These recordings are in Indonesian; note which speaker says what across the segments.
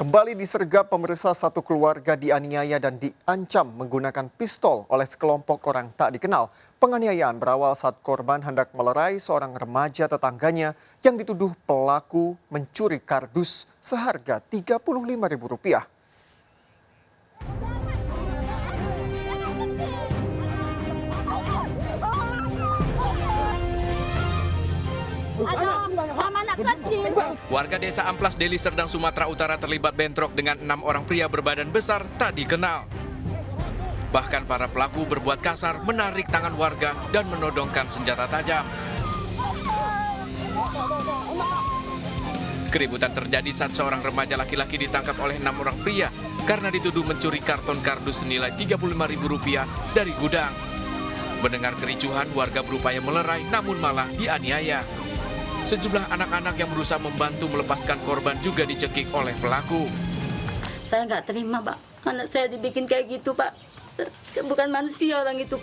Speaker 1: Kembali disergap pemirsa, satu keluarga dianiaya dan diancam menggunakan pistol oleh sekelompok orang tak dikenal. Penganiayaan berawal saat korban hendak melerai seorang remaja tetangganya yang dituduh pelaku mencuri kardus seharga Rp35.000.
Speaker 2: Sama anak kecil.
Speaker 3: Warga desa Amplas, Deli Serdang, Sumatera Utara terlibat bentrok dengan 6 orang pria berbadan besar tak dikenal. Bahkan para pelaku berbuat kasar, menarik tangan warga dan menodongkan senjata tajam. Keributan terjadi saat seorang remaja laki-laki ditangkap oleh 6 orang pria karena dituduh mencuri karton kardus senilai Rp35.000 dari gudang. Mendengar kericuhan, warga berupaya melerai namun malah dianiaya. Sejumlah anak-anak yang berusaha membantu melepaskan korban juga dicekik oleh pelaku.
Speaker 2: Saya nggak terima, Pak. Anak saya dibikin kayak gitu, Pak. Bukan manusia orang itu.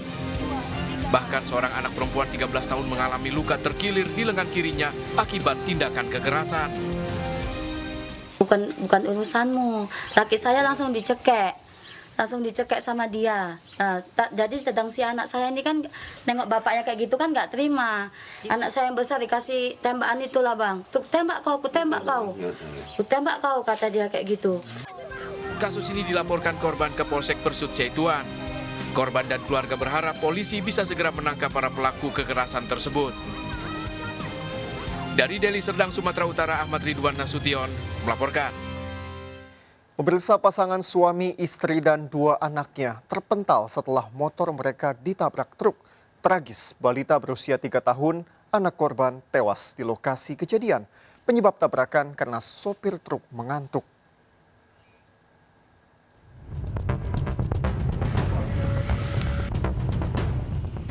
Speaker 3: Bahkan seorang anak perempuan 13 tahun mengalami luka terkilir di lengan kirinya akibat tindakan kekerasan.
Speaker 2: Bukan urusanmu. Laki saya langsung dicekek sama dia. Nah, jadi sedang si anak saya ini kan nengok bapaknya kayak gitu kan nggak terima. Anak saya yang besar dikasih tembakan itulah, Bang. Tuh, tembak kau, ku tembak kau. Ku tembak kau, kata dia kayak gitu.
Speaker 3: Kasus ini dilaporkan korban ke Polsek Persut Ceituan. Korban dan keluarga berharap polisi bisa segera menangkap para pelaku kekerasan tersebut. Dari Deli Serdang, Sumatera Utara, Ahmad Ridwan Nasution melaporkan.
Speaker 1: Pemirsa, pasangan suami, istri, dan 2 anaknya terpental setelah motor mereka ditabrak truk. Tragis, balita berusia 3 tahun, anak korban tewas di lokasi kejadian. Penyebab tabrakan karena sopir truk mengantuk.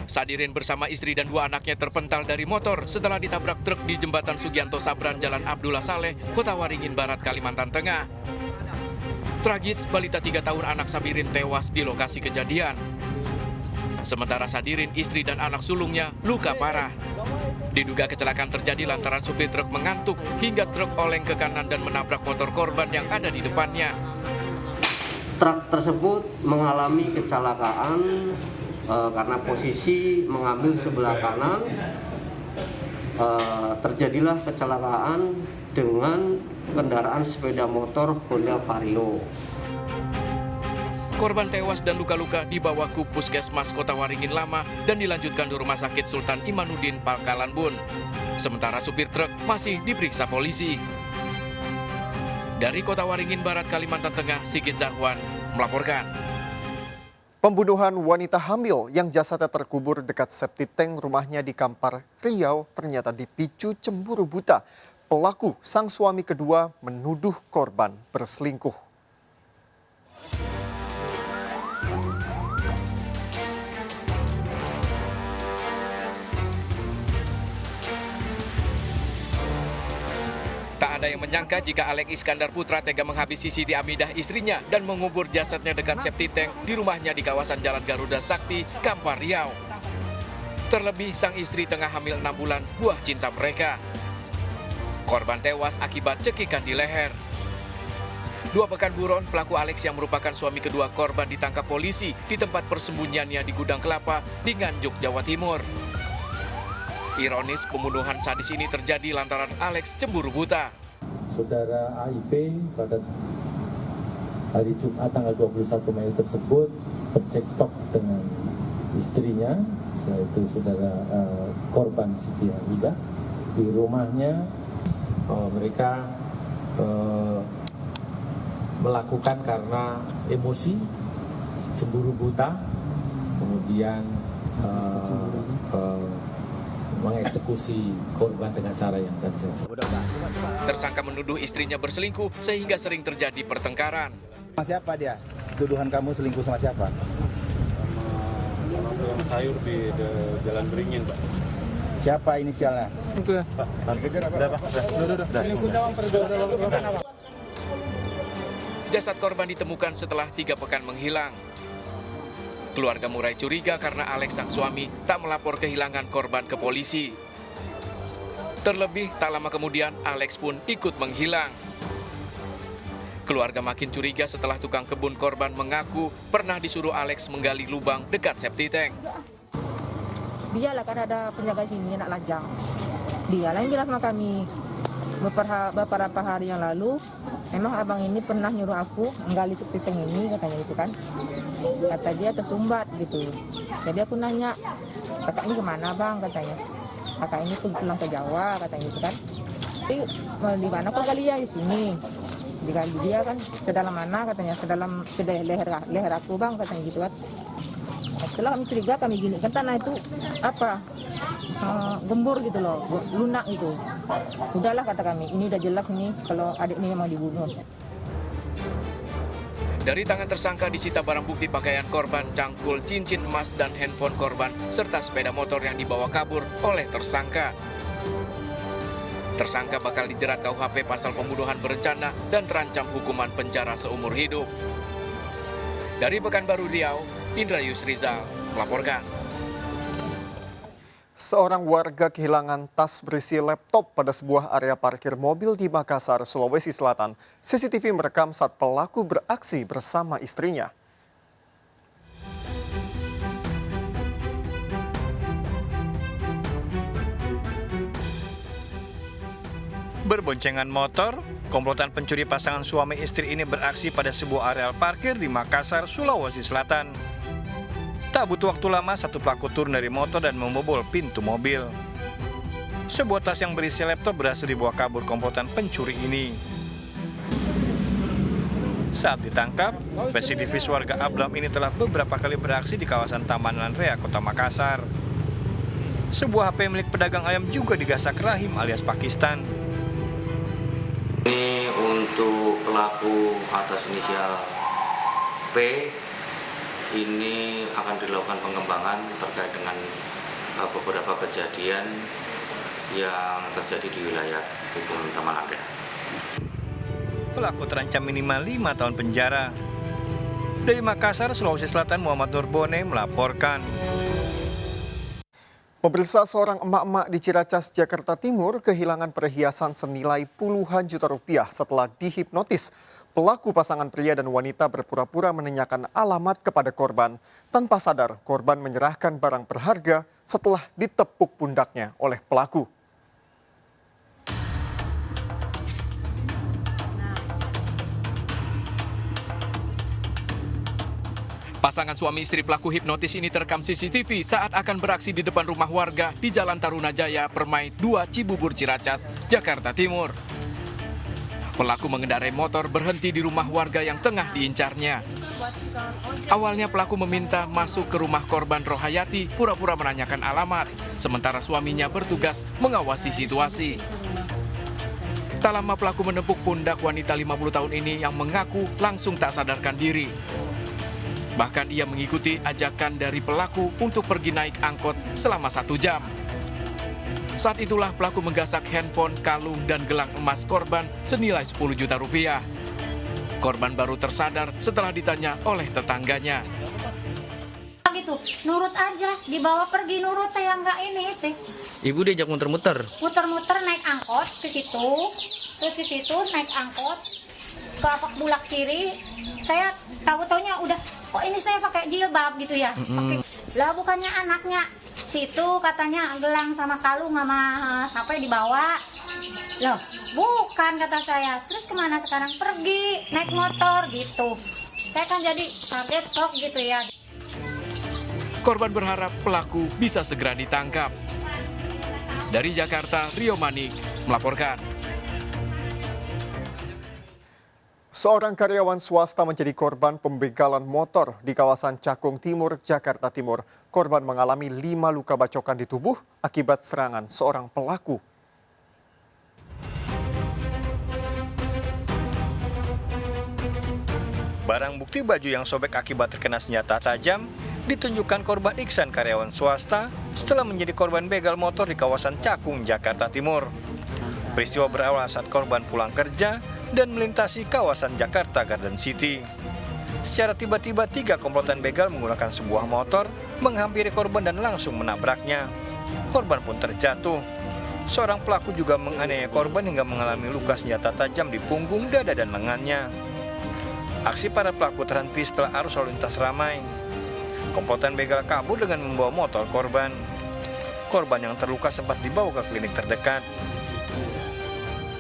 Speaker 3: Sadirin bersama istri dan 2 anaknya terpental dari motor setelah ditabrak truk di jembatan Sugianto Sabran, Jalan Abdullah Saleh, Kota Waringin Barat, Kalimantan Tengah. Tragis, balita 3 tahun anak Sabirin tewas di lokasi kejadian. Sementara Sadirin, istri dan anak sulungnya luka parah. Diduga kecelakaan terjadi lantaran supir truk mengantuk hingga truk oleng ke kanan dan menabrak motor korban yang ada di depannya.
Speaker 4: Truk tersebut mengalami kecelakaan karena posisi mengambil sebelah kanan. Terjadilah kecelakaan dengan kendaraan sepeda motor Honda Vario.
Speaker 3: Korban tewas dan luka-luka dibawa ke Puskesmas Kota Waringin Lama dan dilanjutkan di Rumah Sakit Sultan Imanuddin Pangkalan Bun. Sementara supir truk masih diperiksa polisi. Dari Kota Waringin Barat, Kalimantan Tengah, Sigit Zahwan melaporkan.
Speaker 1: Pembunuhan wanita hamil yang jasadnya terkubur dekat septic tank rumahnya di Kampar, Riau ternyata dipicu cemburu buta. Pelaku, sang suami kedua, menuduh korban berselingkuh.
Speaker 3: Tak ada yang menyangka jika Alex Iskandar Putra tega menghabisi Siti Amidah, istrinya, dan mengubur jasadnya dekat septic tank di rumahnya di kawasan Jalan Garuda Sakti, Kampar, Riau. Terlebih sang istri tengah hamil 6 bulan, buah cinta mereka. Korban tewas akibat cekikan di leher. 2 pekan buron, pelaku Alex yang merupakan suami kedua korban ditangkap polisi di tempat persembunyiannya di Gudang Kelapa di Nganjuk, Jawa Timur. Ironis, pembunuhan sadis ini terjadi lantaran Alex cemburu buta.
Speaker 5: Saudara AIP pada hari Jumat tanggal 21 Mei tersebut bercekcok dengan istrinya, yaitu saudara korban Siti Amidah, di rumahnya. Mereka melakukan karena emosi, cemburu buta, kemudian mengeksekusi korban dengan cara yang tadi saya sebutkan.
Speaker 3: Tersangka menuduh istrinya berselingkuh sehingga sering terjadi pertengkaran.
Speaker 6: Sama siapa dia? Tuduhan kamu selingkuh sama siapa?
Speaker 7: Sama orang tukang sayur di Jalan Beringin, Pak.
Speaker 6: Siapa inisialnya?
Speaker 3: Jasad korban ditemukan setelah 3 pekan menghilang. Keluarga mulai curiga karena Alex sang suami tak melapor kehilangan korban ke polisi. Terlebih tak lama kemudian Alex pun ikut menghilang. Keluarga makin curiga setelah tukang kebun korban mengaku pernah disuruh Alex menggali lubang dekat septic tank.
Speaker 8: Dialah kan ada penjaga sini nak lajang. Dialah yang jelas sama kami. Beberapa hari yang lalu, memang abang ini pernah nyuruh aku menggali septic tank ini, katanya gitu kan. Kata dia tersumbat gitu. Jadi aku nanya, kakak ini kemana bang, katanya. Kakak ini pulang ke Jawa, katanya gitu kan. Di mana kok gali ya, di sini. Digali dia kan, sedalam mana katanya, sedalam leher aku bang, katanya gitu kan. Setelah kami curiga, kami gini kan tanah itu apa, gembur gitu loh, lunak gitu. Udahlah kata kami, ini udah jelas ini kalau adik ini memang dibunuh.
Speaker 3: Dari tangan tersangka disita barang bukti pakaian korban, cangkul, cincin emas, dan handphone korban, serta sepeda motor yang dibawa kabur oleh tersangka. Tersangka bakal dijerat KUHP pasal pembunuhan berencana dan terancam hukuman penjara seumur hidup. Dari Pekanbaru Riau, Indra Yusrizal melaporkan.
Speaker 1: Seorang warga kehilangan tas berisi laptop pada sebuah area parkir mobil di Makassar, Sulawesi Selatan. CCTV merekam saat pelaku beraksi bersama istrinya.
Speaker 9: Berboncengan motor, komplotan pencuri pasangan suami istri ini beraksi pada sebuah areal parkir di Makassar, Sulawesi Selatan. Tak butuh waktu lama, satu pelaku turun dari motor dan membobol pintu mobil. Sebuah tas yang berisi laptop berhasil dibawa kabur komplotan pencuri ini. Saat ditangkap, residivis warga Ablam ini telah beberapa kali beraksi di kawasan Taman Landrea, Kota Makassar. Sebuah HP milik pedagang ayam juga digasak Rahim alias Pakistan.
Speaker 10: Ini untuk pelaku atas inisial P, ini akan dilakukan pengembangan terkait dengan beberapa kejadian yang terjadi di wilayah hukum Taman Landrea.
Speaker 9: Pelaku terancam minimal 5 tahun penjara. Dari Makassar, Sulawesi Selatan, Muhammad Nurbone melaporkan.
Speaker 1: Pemirsa, seorang emak-emak di Ciracas, Jakarta Timur kehilangan perhiasan senilai puluhan juta rupiah setelah dihipnotis. Pelaku pasangan pria dan wanita berpura-pura menanyakan alamat kepada korban. Tanpa sadar, korban menyerahkan barang berharga setelah ditepuk pundaknya oleh pelaku.
Speaker 3: Pasangan suami istri pelaku hipnotis ini terekam CCTV saat akan beraksi di depan rumah warga di Jalan Tarunajaya, Permai 2, Cibubur, Ciracas, Jakarta Timur. Pelaku mengendarai motor berhenti di rumah warga yang tengah diincarnya. Awalnya pelaku meminta masuk ke rumah korban Rohayati, pura-pura menanyakan alamat, sementara suaminya bertugas mengawasi situasi. Tak lama pelaku menepuk pundak wanita 50 tahun ini yang mengaku langsung tak sadarkan diri. Bahkan ia mengikuti ajakan dari pelaku untuk pergi naik angkot selama 1 jam. Saat itulah pelaku menggasak handphone, kalung, dan gelang emas korban senilai 10 juta rupiah. Korban baru tersadar setelah ditanya oleh tetangganya.
Speaker 11: Gitu, nurut aja, dibawa pergi nurut, saya nggak ini teh.
Speaker 10: Ibu diajak muter-muter?
Speaker 11: Muter-muter naik angkot ke situ, terus ke situ naik angkot ke Apak Bulak Siri. Saya tahu-taunya udah, kok ini saya pakai jilbab gitu ya. Lah bukannya anaknya, situ katanya gelang sama kalung sama siapa yang dibawa. Loh, bukan kata saya. Terus kemana sekarang? Pergi naik motor gitu. Saya kan jadi kaget, shock gitu ya.
Speaker 3: Korban berharap pelaku bisa segera ditangkap. Dari Jakarta, Rio Manik melaporkan.
Speaker 1: Seorang karyawan swasta menjadi korban pembegalan motor di kawasan Cakung Timur, Jakarta Timur. Korban mengalami 5 luka bacokan di tubuh akibat serangan seorang pelaku.
Speaker 9: Barang bukti baju yang sobek akibat terkena senjata tajam ditunjukkan korban Iksan, karyawan swasta, setelah menjadi korban begal motor di kawasan Cakung, Jakarta Timur. Peristiwa berawal saat korban pulang kerja dan melintasi kawasan Jakarta Garden City. Secara tiba-tiba 3 komplotan begal menggunakan sebuah motor menghampiri korban dan langsung menabraknya. Korban pun terjatuh. Seorang pelaku juga menganiaya korban hingga mengalami luka senjata tajam di punggung, dada, dan lengannya. Aksi para pelaku terhenti setelah arus lalu lintas ramai. Komplotan begal kabur dengan membawa motor korban. Korban yang terluka sempat dibawa ke klinik terdekat.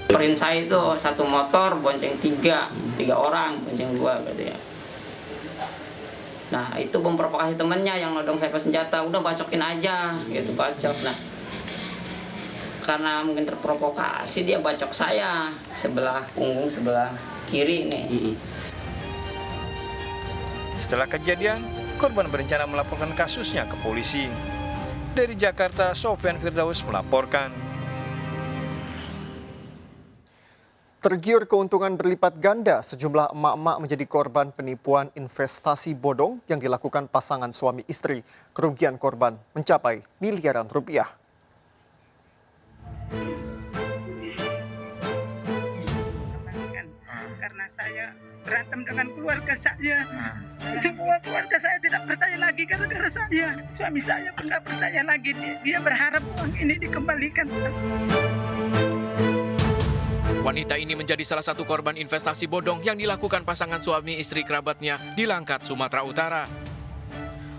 Speaker 12: Perin saya itu satu motor bonceng tiga orang, bonceng dua berarti ya. Nah itu memprovokasi temennya yang nodong saya senjata, udah bacokin aja gitu, bacok. Nah karena mungkin terprovokasi dia bacok saya sebelah punggung sebelah kiri nih.
Speaker 9: Setelah kejadian, korban berencana melaporkan kasusnya ke polisi. Dari Jakarta, Sofyan Firdaus melaporkan.
Speaker 1: Tergiur keuntungan berlipat ganda, sejumlah emak-emak menjadi korban penipuan investasi bodong yang dilakukan pasangan suami istri. Kerugian korban mencapai miliaran rupiah.
Speaker 13: Karena saya berantem dengan keluarga saya. Semua keluarga saya tidak percaya lagi gara-gara saya. Suami saya pun tidak percaya lagi. Dia berharap uang ini dikembalikan.
Speaker 3: Wanita ini menjadi salah satu korban investasi bodong yang dilakukan pasangan suami istri kerabatnya di Langkat, Sumatera Utara.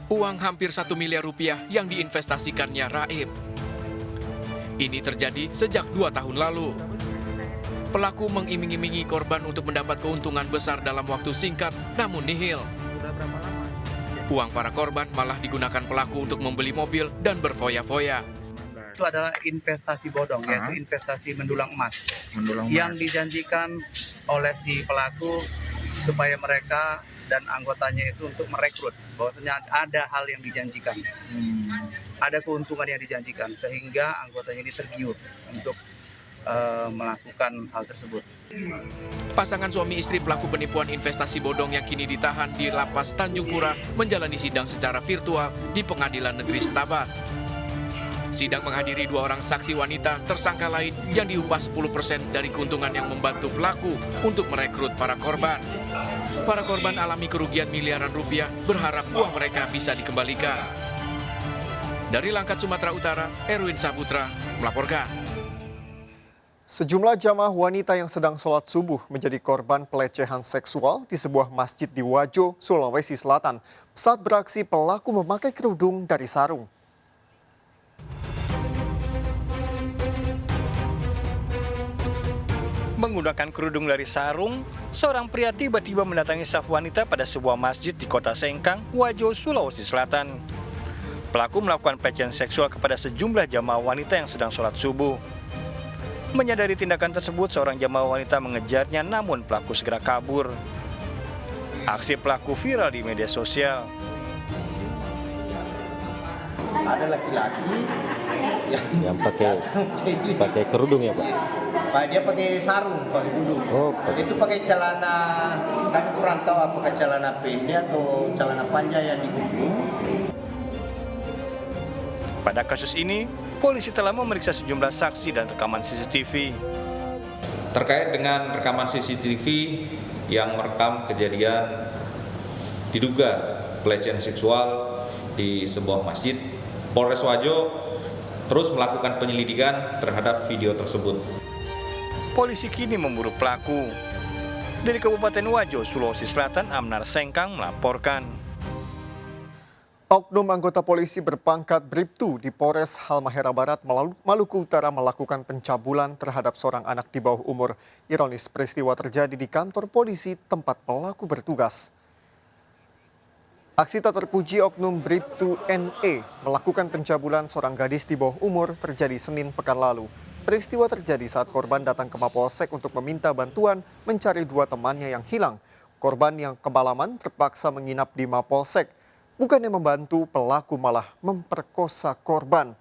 Speaker 3: Uang hampir 1 miliar rupiah yang diinvestasikannya raib. Ini terjadi sejak 2 tahun lalu. Pelaku mengiming-imingi korban untuk mendapat keuntungan besar dalam waktu singkat, namun nihil. Uang para korban malah digunakan pelaku untuk membeli mobil dan berfoya-foya.
Speaker 14: Itu adalah investasi bodong, yaitu investasi mendulang emas. Yang dijanjikan oleh si pelaku supaya mereka dan anggotanya itu untuk merekrut. Bahwasanya ada hal yang dijanjikan, ada keuntungan yang dijanjikan, sehingga anggotanya ini tergiur untuk melakukan hal tersebut.
Speaker 3: Pasangan suami istri pelaku penipuan investasi bodong yang kini ditahan di Lapas Tanjung Pura menjalani sidang secara virtual di Pengadilan Negeri Setabat. Sidang menghadiri 2 orang saksi wanita tersangka lain yang diupah 10% dari keuntungan yang membantu pelaku untuk merekrut para korban. Para korban alami kerugian miliaran rupiah, berharap uang mereka bisa dikembalikan. Dari Langkat, Sumatera Utara, Erwin Saputra melaporkan.
Speaker 1: Sejumlah jamaah wanita yang sedang sholat subuh menjadi korban pelecehan seksual di sebuah masjid di Wajo, Sulawesi Selatan. Saat beraksi, pelaku memakai kerudung dari sarung.
Speaker 9: Menggunakan kerudung dari sarung, seorang pria tiba-tiba mendatangi saf wanita pada sebuah masjid di kota Sengkang, Wajo, Sulawesi Selatan. Pelaku melakukan pelecehan seksual kepada sejumlah jamaah wanita yang sedang sholat subuh. Menyadari tindakan tersebut, seorang jamaah wanita mengejarnya, namun pelaku segera kabur. Aksi pelaku viral di media sosial.
Speaker 6: Ada laki-laki
Speaker 5: yang pakai kerudung ya Pak?
Speaker 6: Dia pakai sarung, pakai kerudung.
Speaker 5: Oh,
Speaker 6: itu pakai celana, kami kurang tahu apakah celana pendek atau celana panjang yang digulung.
Speaker 9: Pada kasus ini, polisi telah memeriksa sejumlah saksi dan rekaman CCTV.
Speaker 15: Terkait dengan rekaman CCTV yang merekam kejadian diduga pelecehan seksual di sebuah masjid, Polres Wajo terus melakukan penyelidikan terhadap video tersebut.
Speaker 9: Polisi kini memburu pelaku. Dari Kabupaten Wajo, Sulawesi Selatan, Amnar Sengkang melaporkan.
Speaker 1: Oknum anggota polisi berpangkat Bribtu di Polres Halmahera Barat, Maluku Utara melakukan pencabulan terhadap seorang anak di bawah umur. Ironis, peristiwa terjadi di kantor polisi tempat pelaku bertugas. Aksi tak terpuji oknum Bribtu NE melakukan pencabulan seorang gadis di bawah umur terjadi Senin pekan lalu. Peristiwa terjadi saat korban datang ke Mapolsek untuk meminta bantuan mencari 2 temannya yang hilang. Korban yang kemalaman terpaksa menginap di Mapolsek. Bukannya membantu, pelaku malah memperkosa korban.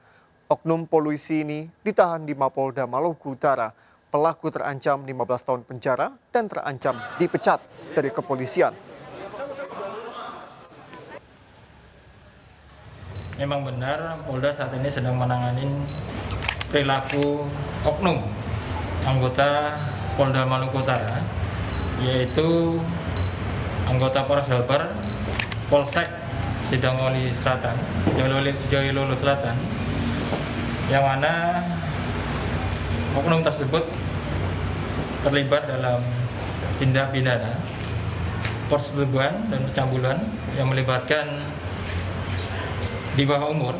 Speaker 1: Oknum polisi ini ditahan di Mapolda Maluku Utara. Pelaku terancam 15 tahun penjara dan terancam dipecat dari kepolisian.
Speaker 16: Memang benar Polda saat ini sedang menangani perilaku oknum anggota Polda Maluku Utara, yaitu anggota Polres Halbar, Polsek Sidangoli Selatan, Joylolo Selatan, yang mana oknum tersebut terlibat dalam tindak pidana perselingkuhan dan percabulan yang melibatkan di bawah umur.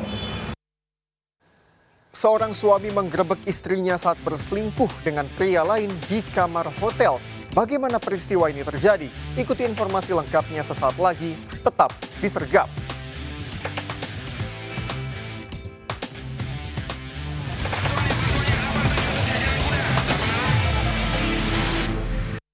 Speaker 1: Seorang suami menggerebek istrinya saat berselingkuh dengan pria lain di kamar hotel. Bagaimana peristiwa ini terjadi? Ikuti informasi lengkapnya sesaat lagi, tetap di Sergap.